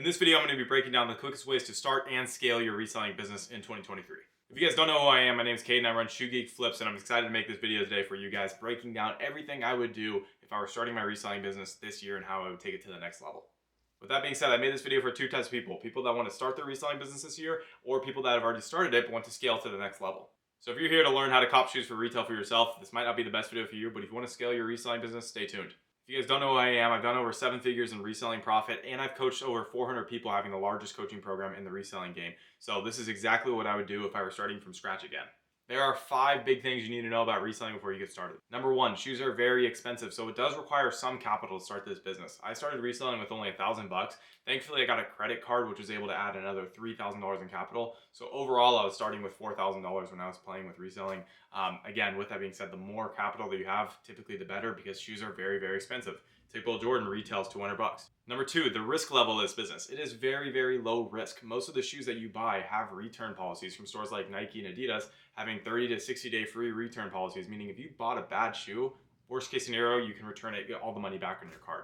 this video, I'm going to be breaking down the quickest ways to start and scale your reselling business in 2023. If you guys don't know who I am, my name is Kate and I run Shoegeekflips, and I'm excited to make this video today for you guys, breaking down everything I would do if I were starting my reselling business this year and how I would take it to the next level. With that being said, I made this video for two types of people. People that want to start their reselling business this year, or people that have already started it but want to scale to the next level. So if you're here to learn how to cop shoes for retail for yourself, this might not be the best video for you, but if you want to scale your reselling business, stay tuned. If you guys don't know who I am, I've done over 7 figures in reselling profit, and I've coached over 400 people, having the largest coaching program in the reselling game. So this is exactly what I would do if I were starting from scratch again. There are 5 big things you need to know about reselling before you get started. Number 1, shoes are very expensive, so it does require some capital to start this business. I started reselling with only $1,000. Thankfully, I got a credit card, which was able to add another $3,000 in capital. So overall, I was starting with $4,000 when I was playing with reselling. Again, with that being said, the more capital that you have, typically the better, because shoes are very, very expensive. Typical Jordan retails $200. Number 2, the risk level of this business. It is very, very low risk. Most of the shoes that you buy have return policies from stores like Nike and Adidas, having 30 to 60 day free return policies, meaning if you bought a bad shoe, worst case scenario, you can return it, get all the money back on your card.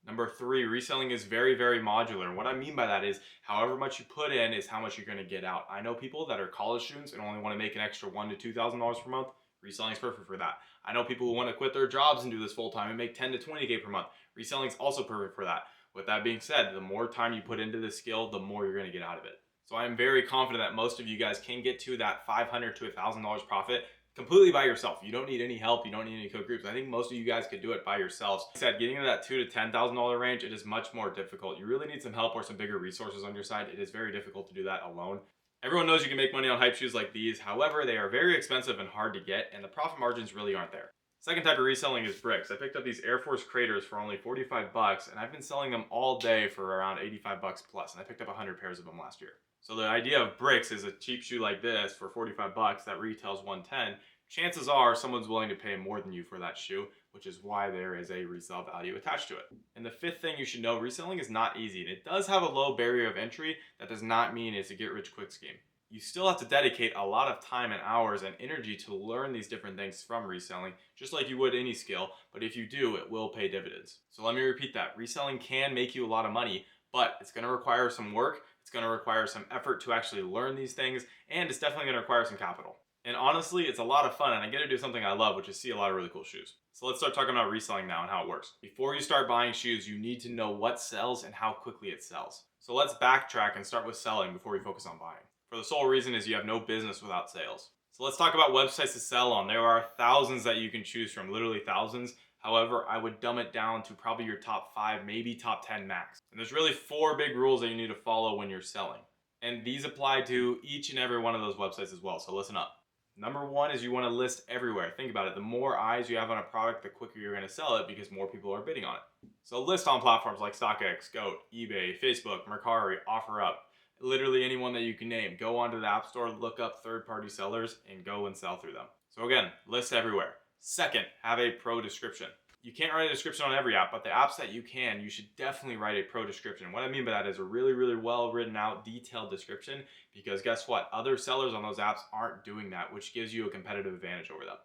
Number 3, reselling is very, very modular. What I mean by that is however much you put in is how much you're going to get out. I know people that are college students and only want to make an extra $1,000 to $2,000 per month. Reselling is perfect for that. I know people who want to quit their jobs and do this full time and make 10 to 20K per month. Reselling is also perfect for that. With that being said, the more time you put into this skill, the more you're going to get out of it. So I am very confident that most of you guys can get to that $500 to $1,000 profit completely by yourself. You don't need any help. You don't need any co-groups. I think most of you guys could do it by yourselves. Like I said, getting into that $2,000 to $10,000 range, it is much more difficult. You really need some help or some bigger resources on your side. It is very difficult to do that alone. Everyone knows you can make money on hype shoes like these. However, they are very expensive and hard to get, and the profit margins really aren't there. Second type of reselling is bricks. I picked up these Air Force Craters for only $45, and I've been selling them all day for around $85 plus, and I picked up 100 pairs of them last year. So the idea of bricks is a cheap shoe like this for $45 that retails $110. Chances are someone's willing to pay more than you for that shoe, which is why there is a resale value attached to it. And the 5th thing you should know, reselling is not easy, and it does have a low barrier of entry. That does not mean it's a get-rich-quick scheme. You still have to dedicate a lot of time and hours and energy to learn these different things from reselling, just like you would any skill, but if you do, it will pay dividends. So let me repeat that. Reselling can make you a lot of money, but it's going to require some work, it's going to require some effort to actually learn these things, and it's definitely going to require some capital. And honestly, it's a lot of fun, and I get to do something I love, which is see a lot of really cool shoes. So let's start talking about reselling now and how it works. Before you start buying shoes, you need to know what sells and how quickly it sells. So let's backtrack and start with selling before we focus on buying. For the sole reason is you have no business without sales. So let's talk about websites to sell on. There are thousands that you can choose from, literally thousands. However, I would dumb it down to probably your top 5, maybe top 10 max. And there's really 4 big rules that you need to follow when you're selling. And these apply to each and every one of those websites as well, so listen up. Number 1 is you want to list everywhere. Think about it. The more eyes you have on a product, the quicker you're going to sell it because more people are bidding on it. So list on platforms like StockX, Goat, eBay, Facebook, Mercari, OfferUp. Literally anyone that you can name. Go onto the App Store, look up third-party sellers, and go and sell through them. So again, list everywhere. Second, have a pro description. You can't write a description on every app, but the apps that you can, you should definitely write a pro description. What I mean by that is a really, really well written out, detailed description, because guess what? Other sellers on those apps aren't doing that, which gives you a competitive advantage over them.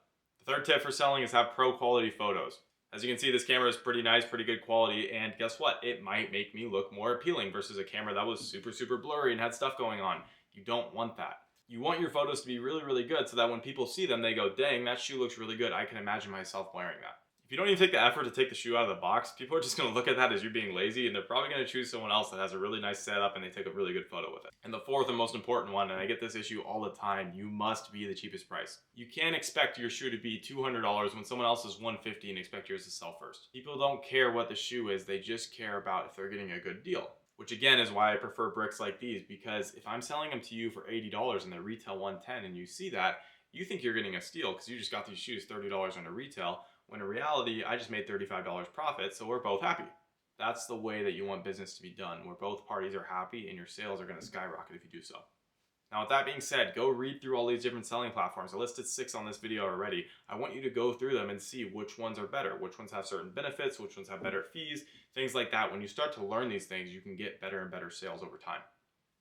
The third tip for selling is have pro quality photos. As you can see, this camera is pretty nice, pretty good quality, and guess what? It might make me look more appealing versus a camera that was super, super blurry and had stuff going on. You don't want that. You want your photos to be really, really good so that when people see them, they go, dang, that shoe looks really good. I can imagine myself wearing that. If you don't even take the effort to take the shoe out of the box, people are just going to look at that as you being lazy, and they're probably going to choose someone else that has a really nice setup and they take a really good photo with it. And the 4th and most important one, and I get this issue all the time, you must be the cheapest price. You can't expect your shoe to be $200 when someone else is $150 and expect yours to sell first. People don't care what the shoe is, they just care about if they're getting a good deal. Which again is why I prefer bricks like these, because if I'm selling them to you for $80 and they retail $110 and you see that, you think you're getting a steal because you just got these shoes $30 under retail, when in reality, I just made $35 profit, so we're both happy. That's the way that you want business to be done, where both parties are happy and your sales are going to skyrocket if you do so. Now, with that being said, go read through all these different selling platforms. I listed 6 on this video already. I want you to go through them and see which ones are better, which ones have certain benefits, which ones have better fees, things like that. When you start to learn these things, you can get better and better sales over time.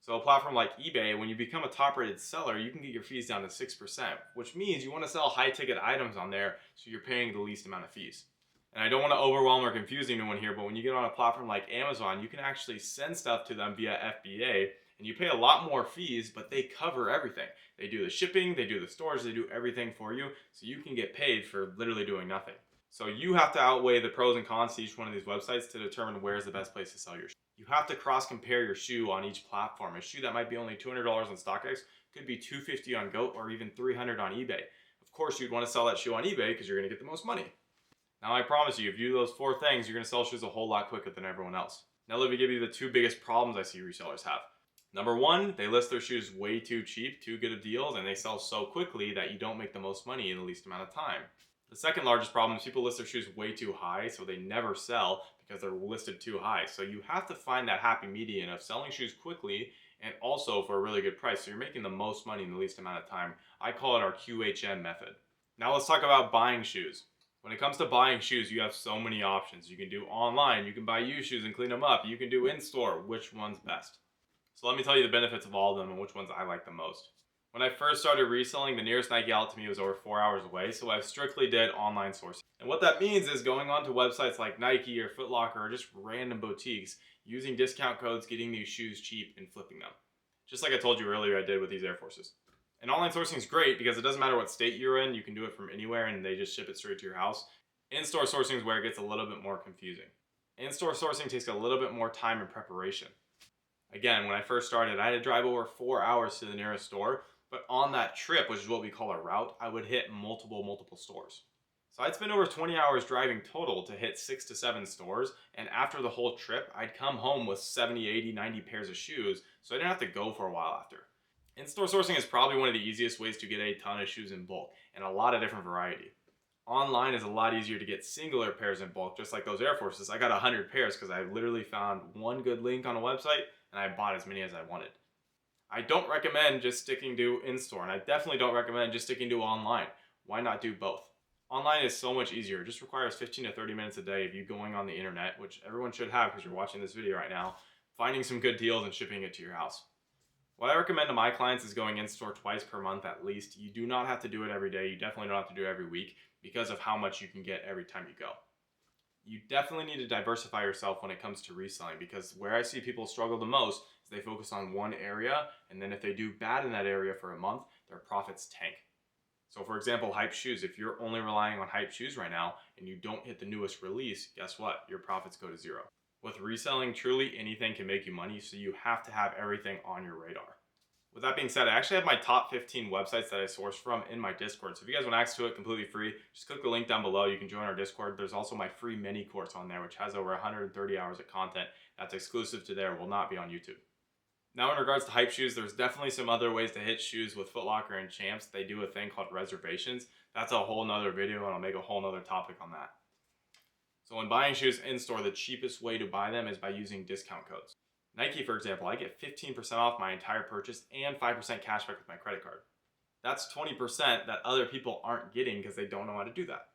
So a platform like eBay, when you become a top-rated seller, you can get your fees down to 6%, which means you want to sell high-ticket items on there, so you're paying the least amount of fees. And I don't want to overwhelm or confuse anyone here, but when you get on a platform like Amazon, you can actually send stuff to them via FBA, and you pay a lot more fees, but they cover everything. They do the shipping, they do the storage, they do everything for you, so you can get paid for literally doing nothing. So you have to outweigh the pros and cons to each one of these websites to determine where's the best place to sell your shoe. You have to cross compare your shoe on each platform. A shoe that might be only $200 on StockX could be $250 on Goat or even $300 on eBay. Of course, you'd want to sell that shoe on eBay because you're going to get the most money. Now, I promise you, if you do those 4 things, you're going to sell shoes a whole lot quicker than everyone else. Now, let me give you the 2 biggest problems I see resellers have. Number 1, they list their shoes way too cheap, too good of deals, and they sell so quickly that you don't make the most money in the least amount of time. The second largest problem is people list their shoes way too high, so they never sell because they're listed too high. So you have to find that happy median of selling shoes quickly and also for a really good price, so you're making the most money in the least amount of time. I call it our QHM method. Now let's talk about buying shoes. When it comes to buying shoes, you have so many options. You can do online, you can buy used shoes and clean them up, you can do in-store. Which one's best? So let me tell you the benefits of all of them and which ones I like the most. When I first started reselling, the nearest Nike outlet to me was over 4 hours away, so I strictly did online sourcing. And what that means is going onto websites like Nike or Foot Locker or just random boutiques, using discount codes, getting these shoes cheap, and flipping them. Just like I told you earlier I did with these Air Forces. And online sourcing is great because it doesn't matter what state you're in, you can do it from anywhere and they just ship it straight to your house. In-store sourcing is where it gets a little bit more confusing. In-store sourcing takes a little bit more time and preparation. Again, when I first started, I had to drive over 4 hours to the nearest store, but on that trip, which is what we call a route, I would hit multiple stores. So I'd spend over 20 hours driving total to hit 6 to 7 stores, and after the whole trip, I'd come home with 70, 80, 90 pairs of shoes, so I didn't have to go for a while after. In-store sourcing is probably one of the easiest ways to get a ton of shoes in bulk, and a lot of different variety. Online is a lot easier to get singular pairs in bulk, just like those Air Forces. I got 100 pairs because I literally found one good link on a website, and I bought as many as I wanted. I don't recommend just sticking to in-store, and I definitely don't recommend just sticking to online. Why not do both? Online is so much easier. It just requires 15 to 30 minutes a day of you going on the internet, which everyone should have because you're watching this video right now, finding some good deals and shipping it to your house. What I recommend to my clients is going in-store twice per month at least. You do not have to do it every day. You definitely don't have to do it every week because of how much you can get every time you go. You definitely need to diversify yourself when it comes to reselling because where I see people struggle the most is they focus on one area, and then if they do bad in that area for a month, their profits tank. So for example, hype shoes. If you're only relying on hype shoes right now and you don't hit the newest release, guess what? Your profits go to zero. With reselling, truly anything can make you money, so you have to have everything on your radar. With that being said, I actually have my top 15 websites that I source from in my Discord. So if you guys want access to it completely free, just click the link down below. You can join our Discord. There's also my free mini course on there, which has over 130 hours of content that's exclusive to there, will not be on YouTube. Now in regards to hype shoes, there's definitely some other ways to hit shoes with Foot Locker and Champs. They do a thing called reservations. That's a whole nother video, and I'll make a whole nother topic on that. So when buying shoes in-store, the cheapest way to buy them is by using discount codes. Nike, for example, I get 15% off my entire purchase and 5% cashback with my credit card. That's 20% that other people aren't getting because they don't know how to do that.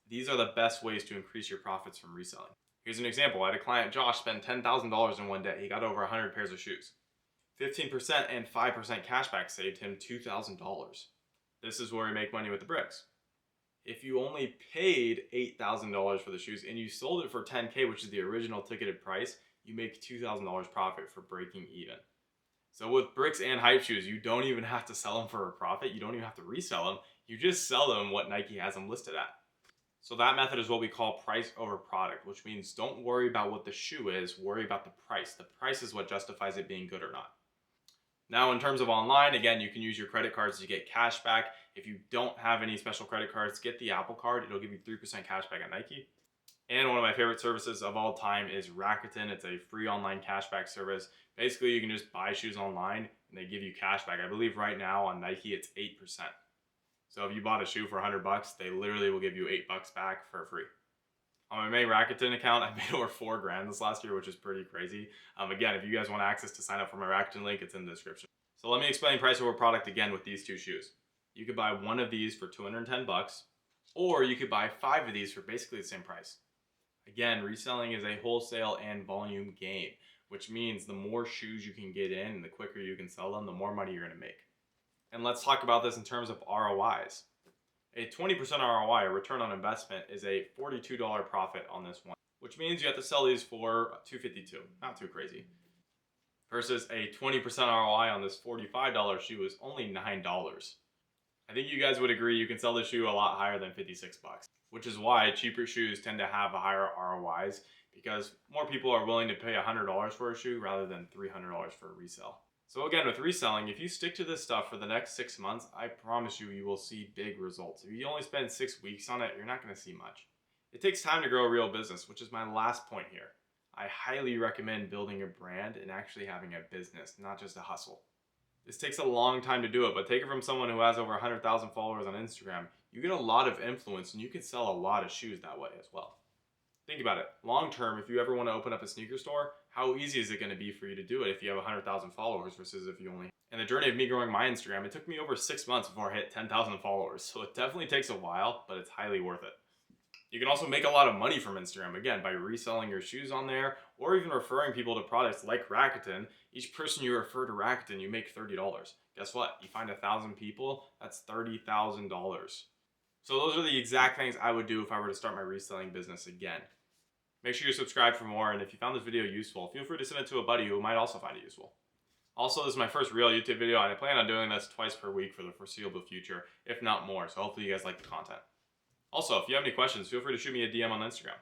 These are the best ways to increase your profits from reselling. Here's an example. I had a client, Josh, spend $10,000 in one day. He got over 100 pairs of shoes. 15% and 5% cashback saved him $2,000. This is where we make money with the bricks. If you only paid $8,000 for the shoes and you sold it for $10K, which is the original ticketed price, you make $2,000 profit for breaking even. So with bricks and hype shoes, you don't even have to sell them for a profit. You don't even have to resell them. You just sell them what Nike has them listed at. So that method is what we call price over product, which means don't worry about what the shoe is, worry about the price. The price is what justifies it being good or not. Now, in terms of online, again, you can use your credit cards to get cash back. If you don't have any special credit cards, get the Apple Card. It'll give you 3% cash back at Nike. And one of my favorite services of all time is Rakuten. It's a free online cashback service. Basically, you can just buy shoes online and they give you cash back. I believe right now on Nike, it's 8%. So if you bought a shoe for $100, they literally will give you $8 back for free. On my main Rakuten account, I made over $4,000 this last year, which is pretty crazy. Again, if you guys want access to sign up for my Rakuten link, it's in the description. So let me explain price over product again with these two shoes. You could buy one of these for $210, or you could buy 5 of these for basically the same price. Again, reselling is a wholesale and volume game, which means the more shoes you can get in and the quicker you can sell them, the more money you're going to make. And let's talk about this in terms of ROIs. A 20% ROI, or return on investment, is a $42 profit on this one, which means you have to sell these for $252. Not too crazy. Versus a 20% ROI on this $45 shoe is only $9. I think you guys would agree you can sell this shoe a lot higher than 56 bucks, which is why cheaper shoes tend to have a higher ROIs, because more people are willing to pay $100 for a shoe rather than $300 for a resale. So again, with reselling, if you stick to this stuff for the next 6 months, I promise you, you will see big results. If you only spend 6 weeks on it, you're not going to see much. It takes time to grow a real business, which is my last point here. I highly recommend building a brand and actually having a business, not just a hustle. This takes a long time to do it, but take it from someone who has over 100,000 followers on Instagram. You get a lot of influence and you can sell a lot of shoes that way as well. Think about it. Long term, if you ever want to open up a sneaker store, how easy is it going to be for you to do it if you have 100,000 followers versus if you only... And the journey of me growing my Instagram, it took me over 6 months before I hit 10,000 followers. So it definitely takes a while, but it's highly worth it. You can also make a lot of money from Instagram, again, by reselling your shoes on there, or even referring people to products like Rakuten. Each person you refer to Rakuten, you make $30. Guess what? You find 1,000 people, that's $30,000. So those are the exact things I would do if I were to start my reselling business again. Make sure you subscribe for more, and if you found this video useful, feel free to send it to a buddy who might also find it useful. Also, this is my first real YouTube video, and I plan on doing this twice per week for the foreseeable future, if not more, so hopefully you guys like the content. Also, if you have any questions, feel free to shoot me a DM on Instagram.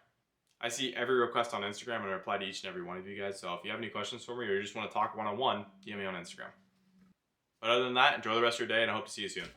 I see every request on Instagram and I reply to each and every one of you guys, so if you have any questions for me or you just want to talk one-on-one, DM me on Instagram. But other than that, enjoy the rest of your day and I hope to see you soon.